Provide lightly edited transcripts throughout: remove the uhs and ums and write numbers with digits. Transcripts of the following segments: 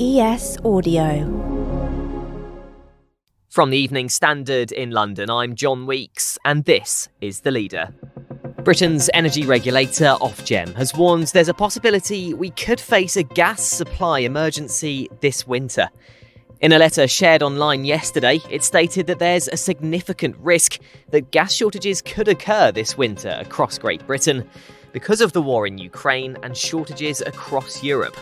ES Audio. From the Evening Standard in London, I'm John Weeks, and this is The Leader. Britain's energy regulator, Ofgem, has warned there's a possibility we could face a gas supply emergency this winter. In a letter shared online yesterday, it stated that there's a significant risk that gas shortages could occur this winter across Great Britain because of the war in Ukraine and shortages across Europe.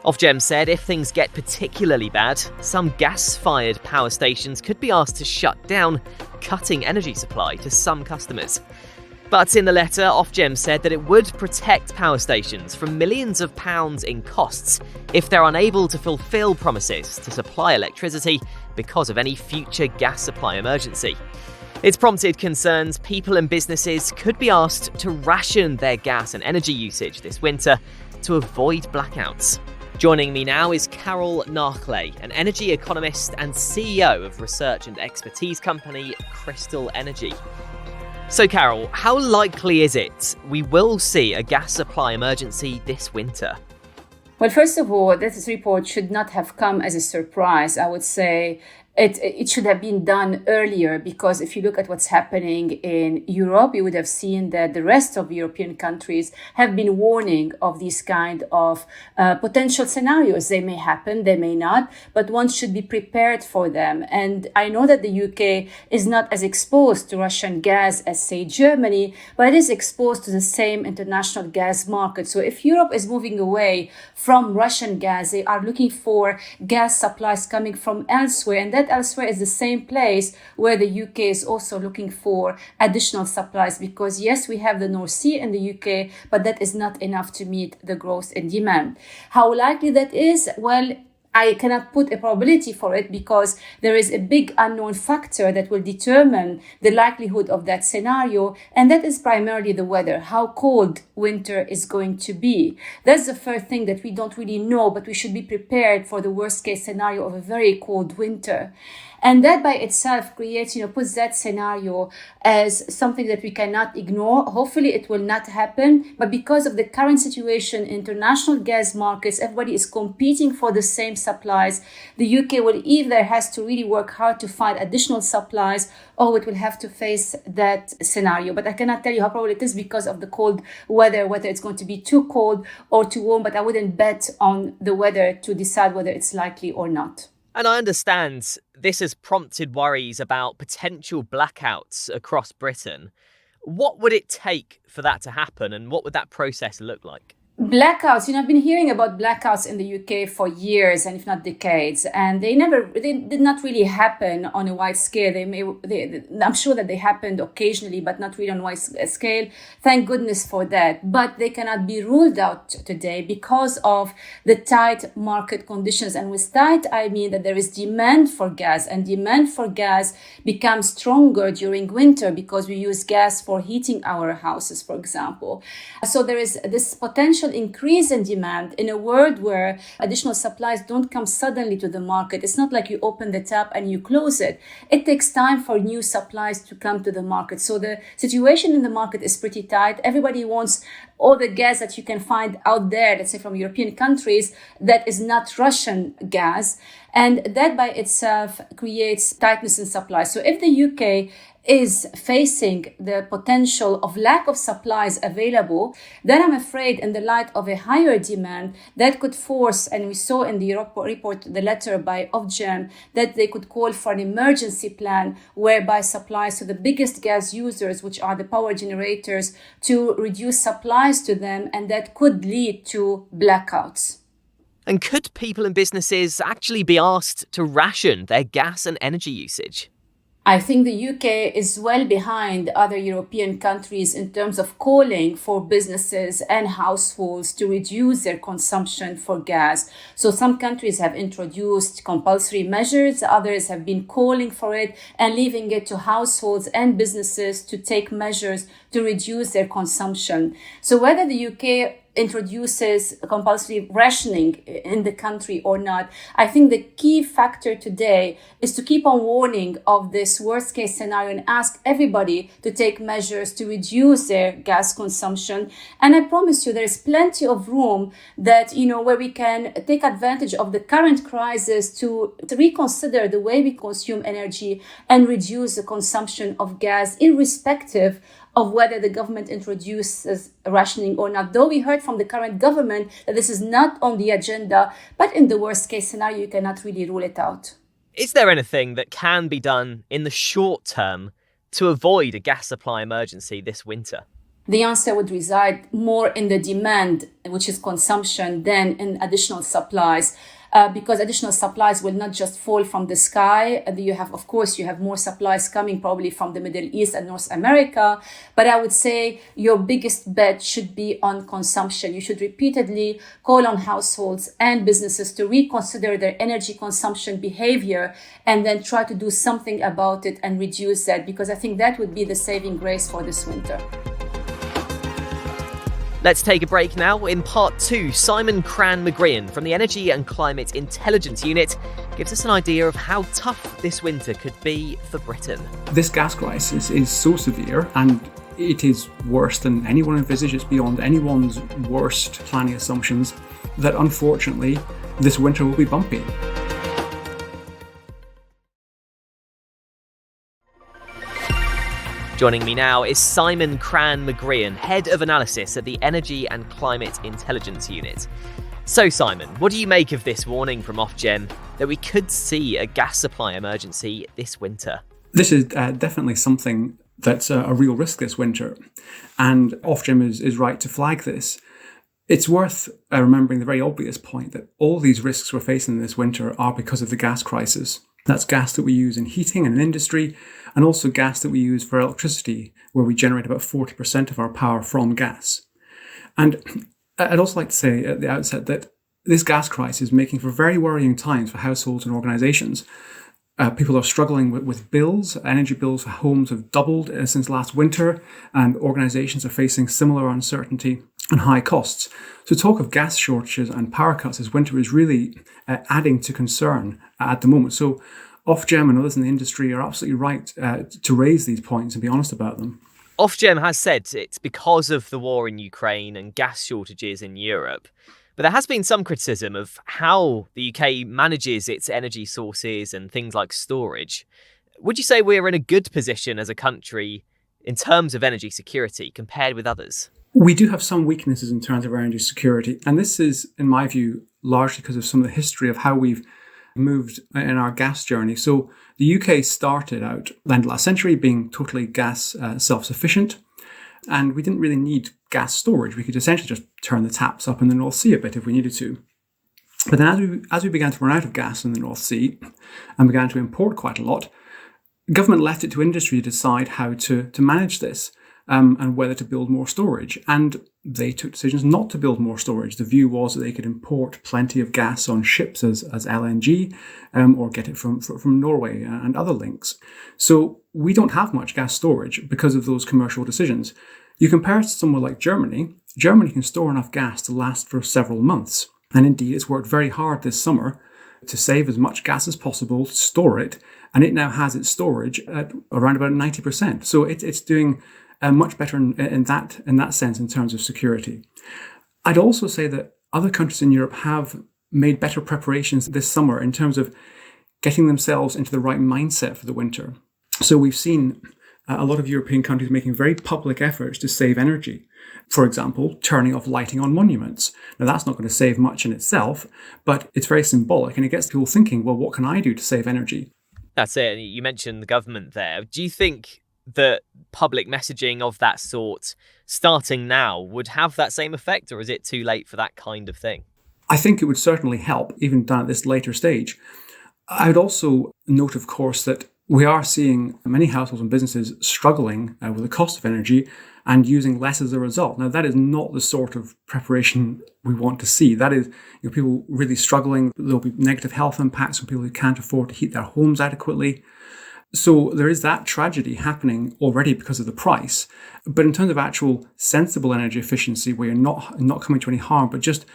Ofgem said if things get particularly bad, some gas-fired power stations could be asked to shut down, cutting energy supply to some customers. But in the letter, Ofgem said that it would protect power stations from millions of pounds in costs if they're unable to fulfil promises to supply electricity because of any future gas supply emergency. It's prompted concerns people and businesses could be asked to ration their gas and energy usage this winter to avoid blackouts. Joining me now is Carole Nakhle, an energy economist and CEO of research and expertise company Crystol Energy. So Carole, how likely is it we will see a gas supply emergency this winter? Well, first of all, this report should not have come as a surprise. I would say it should have been done earlier, because if you look at what's happening in Europe, you would have seen that the rest of European countries have been warning of these kind of potential scenarios. They may happen, they may not, but one should be prepared for them. And I know that the UK is not as exposed to Russian gas as, say, Germany, but it is exposed to the same international gas market. So if Europe is moving away from Russian gas, they are looking for gas supplies coming from elsewhere, and that elsewhere is the same place where the UK is also looking for additional supplies, because yes, we have the North Sea in the UK, but that is not enough to meet the growth in demand. How likely that is? Well, I cannot put a probability for it, because there is a big unknown factor that will determine the likelihood of that scenario, and that is primarily the weather, how cold winter is going to be. That's the first thing that we don't really know, but we should be prepared for the worst case scenario of a very cold winter. And that by itself creates, puts that scenario as something that we cannot ignore. Hopefully it will not happen. But because of the current situation in international gas markets, everybody is competing for the same supplies. The UK will either has to really work hard to find additional supplies, or it will have to face that scenario. But I cannot tell you how probable it is because of the cold weather, whether it's going to be too cold or too warm. But I wouldn't bet on the weather to decide whether it's likely or not. And I understand this has prompted worries about potential blackouts across Britain. What would it take for that to happen, and what would that process look like? Blackouts, I've been hearing about blackouts in the UK for years, and if not decades, and they did not really happen on a wide scale. I'm sure that they happened occasionally, but not really on a wide scale. Thank goodness for that. But they cannot be ruled out today because of the tight market conditions. And with tight, I mean that there is demand for gas, and demand for gas becomes stronger during winter because we use gas for heating our houses, for example. So there is this potential increase in demand in a world where additional supplies don't come suddenly to the market. It's not like you open the tap and you close it. It takes time for new supplies to come to the market. So the situation in the market is pretty tight. Everybody wants all the gas that you can find out there, let's say from European countries, that is not Russian gas. And that by itself creates tightness in supply. So if the UK is facing the potential of lack of supplies available, then I'm afraid in the light of a higher demand, that could force, and we saw in the report, the letter by Ofgem, that they could call for an emergency plan whereby supplies to the biggest gas users, which are the power generators, to reduce supplies to them, and that could lead to blackouts. And could people and businesses actually be asked to ration their gas and energy usage? I think the UK is well behind other European countries in terms of calling for businesses and households to reduce their consumption for gas. So some countries have introduced compulsory measures, others have been calling for it and leaving it to households and businesses to take measures to reduce their consumption. So whether the UK introduces compulsory rationing in the country or not. I think the key factor today is to keep on warning of this worst case scenario and ask everybody to take measures to reduce their gas consumption. And I promise you, there is plenty of room that, where we can take advantage of the current crisis to reconsider the way we consume energy and reduce the consumption of gas, irrespective of whether the government introduces rationing or not. Though we heard from the current government that this is not on the agenda, but in the worst case scenario, you cannot really rule it out. Is there anything that can be done in the short term to avoid a gas supply emergency this winter? The answer would reside more in the demand, which is consumption, than in additional supplies. Because additional supplies will not just fall from the sky. You have more supplies coming probably from the Middle East and North America. But I would say your biggest bet should be on consumption. You should repeatedly call on households and businesses to reconsider their energy consumption behavior and then try to do something about it and reduce that, because I think that would be the saving grace for this winter. Let's take a break now. In part 2, Simon Cran-McGreehin from the Energy and Climate Intelligence Unit gives us an idea of how tough this winter could be for Britain. This gas crisis is so severe, and it is worse than anyone envisaged. It's beyond anyone's worst planning assumptions, that unfortunately this winter will be bumpy. Joining me now is Simon Cran-McGreehin, Head of Analysis at the Energy and Climate Intelligence Unit. So Simon, what do you make of this warning from Ofgem that we could see a gas supply emergency this winter? This is definitely something that's a real risk this winter, and Ofgem is right to flag this. It's worth remembering the very obvious point that all these risks we're facing this winter are because of the gas crisis. That's gas that we use in heating and in industry, and also gas that we use for electricity, where we generate about 40% of our power from gas. And I'd also like to say at the outset that this gas crisis is making for very worrying times for households and organisations. People are struggling with bills. Energy bills for homes have doubled since last winter, and organisations are facing similar uncertainty and high costs. So talk of gas shortages and power cuts this winter is really adding to concern at the moment. So Ofgem and others in the industry are absolutely right to raise these points and be honest about them. Ofgem has said it's because of the war in Ukraine and gas shortages in Europe. But there has been some criticism of how the UK manages its energy sources and things like storage. Would you say we're in a good position as a country in terms of energy security compared with others? We do have some weaknesses in terms of our energy security. And this is, in my view, largely because of some of the history of how we've moved in our gas journey. So the UK started out end last century being totally gas self-sufficient. And we didn't really need gas storage. We could essentially just turn the taps up in the North Sea a bit if we needed to. But then as we began to run out of gas in the North Sea and began to import quite a lot, government left it to industry to decide how to manage this and whether to build more storage. And they took decisions not to build more storage. The view was that they could import plenty of gas on ships as LNG or get it from Norway and other links. So we don't have much gas storage because of those commercial decisions. You compare it to somewhere like Germany. Germany can store enough gas to last for several months. And indeed, it's worked very hard this summer to save as much gas as possible, store it, and it now has its storage at around about 90%. So it's doing much better in that sense in terms of security. I'd also say that other countries in Europe have made better preparations this summer in terms of getting themselves into the right mindset for the winter. So we've seen a lot of European countries making very public efforts to save energy. For example, turning off lighting on monuments. Now, that's not going to save much in itself, but it's very symbolic and it gets people thinking, well, what can I do to save energy? That's it. You mentioned the government there. Do you think that public messaging of that sort, starting now, would have that same effect, or is it too late for that kind of thing? I think it would certainly help, even done at this later stage. I would also note, of course, that we are seeing many households and businesses struggling with the cost of energy and using less as a result. Now, that is not the sort of preparation we want to see. That is, people really struggling. There'll be negative health impacts from people who can't afford to heat their homes adequately. So there is that tragedy happening already because of the price. But in terms of actual sensible energy efficiency, where you're not coming to any harm, but just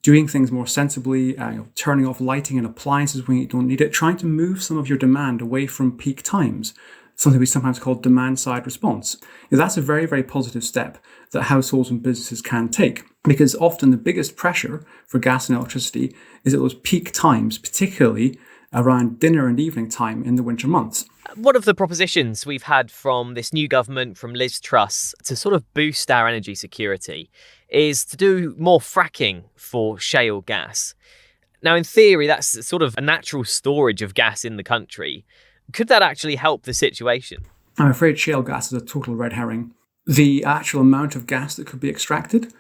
doing things more sensibly, turning off lighting and appliances when you don't need it, trying to move some of your demand away from peak times, something we sometimes call demand-side response. That's a very, very positive step that households and businesses can take, because often the biggest pressure for gas and electricity is at those peak times, particularly around dinner and evening time in the winter months. One of the propositions we've had from this new government, from Liz Truss, to sort of boost our energy security is to do more fracking for shale gas. Now, in theory, that's sort of a natural storage of gas in the country. Could that actually help the situation? I'm afraid shale gas is a total red herring. The actual amount of gas that could be extracted,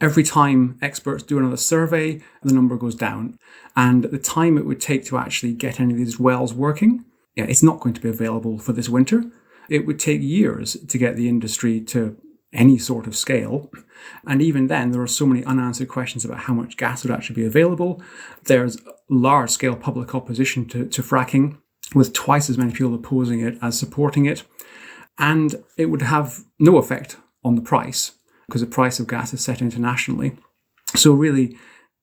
every time experts do another survey, the number goes down. And the time it would take to actually get any of these wells working, it's not going to be available for this winter. It would take years to get the industry to any sort of scale. And even then, there are so many unanswered questions about how much gas would actually be available. There's large-scale public opposition to fracking, with twice as many people opposing it as supporting it. And it would have no effect on the price, because the price of gas is set internationally. So really,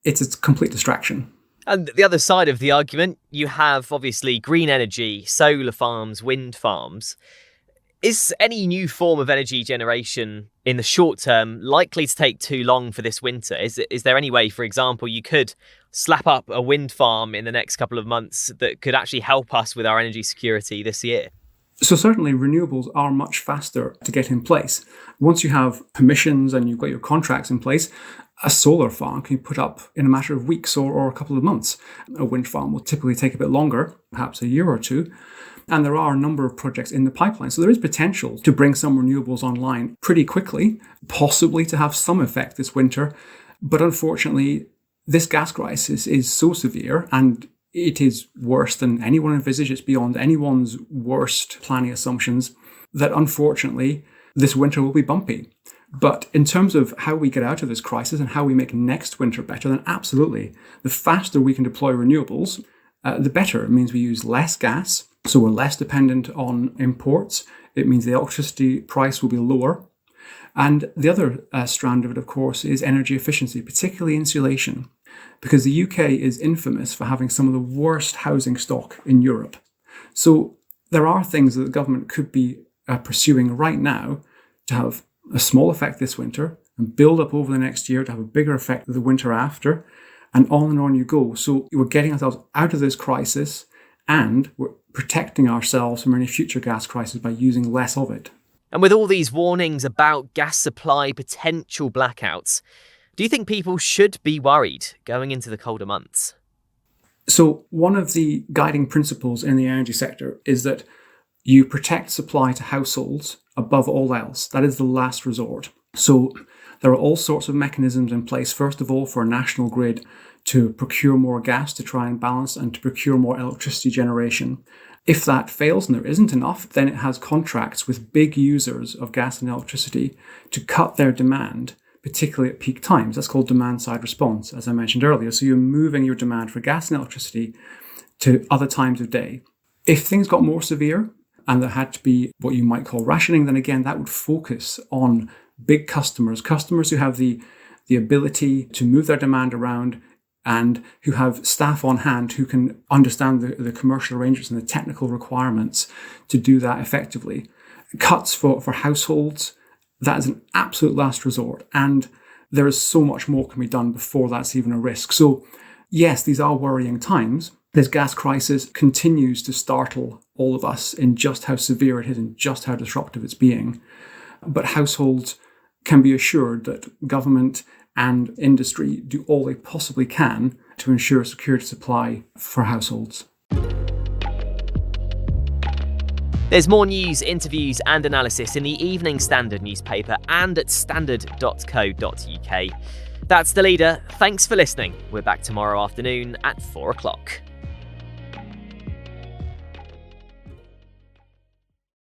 it's a complete distraction. And the other side of the argument, you have obviously green energy, solar farms, wind farms. Is any new form of energy generation in the short term likely to take too long for this winter? Is there any way, for example, you could slap up a wind farm in the next couple of months that could actually help us with our energy security this year? So certainly renewables are much faster to get in place. Once you have permissions and you've got your contracts in place, a solar farm can be put up in a matter of weeks or a couple of months. A wind farm will typically take a bit longer, perhaps a year or two. And there are a number of projects in the pipeline. So there is potential to bring some renewables online pretty quickly, possibly to have some effect this winter. But unfortunately, this gas crisis is so severe, and it is worse than anyone envisaged. It's beyond anyone's worst planning assumptions, that unfortunately, this winter will be bumpy. But in terms of how we get out of this crisis and how we make next winter better, then absolutely, the faster we can deploy renewables, the better. It means we use less gas, so we're less dependent on imports. It means the electricity price will be lower. And the other strand of it, of course, is energy efficiency, particularly insulation, because the UK is infamous for having some of the worst housing stock in Europe. So there are things that the government could be pursuing right now to have a small effect this winter and build up over the next year to have a bigger effect the winter after, and on you go. So we're getting ourselves out of this crisis, and we're protecting ourselves from any future gas crisis by using less of it. And with all these warnings about gas supply potential blackouts, do you think people should be worried going into the colder months? So one of the guiding principles in the energy sector is that you protect supply to households above all else. That is the last resort. So there are all sorts of mechanisms in place, first of all, for a national grid to procure more gas to try and balance and to procure more electricity generation. If that fails and there isn't enough, then it has contracts with big users of gas and electricity to cut their demand, particularly at peak times. That's called demand-side response, as I mentioned earlier. So you're moving your demand for gas and electricity to other times of day. If things got more severe and there had to be what you might call rationing, then again, that would focus on big customers who have the ability to move their demand around and who have staff on hand who can understand the commercial arrangements and the technical requirements to do that effectively. Cuts for households, that is an absolute last resort. And there is so much more can be done before that's even a risk. So yes, these are worrying times. This gas crisis continues to startle all of us in just how severe it is and just how disruptive it's being. But households can be assured that government and industry do all they possibly can to ensure security supply for households. There's more news, interviews and analysis in the Evening Standard newspaper and at standard.co.uk. That's The Leader. Thanks for listening. We're back tomorrow afternoon at 4 o'clock.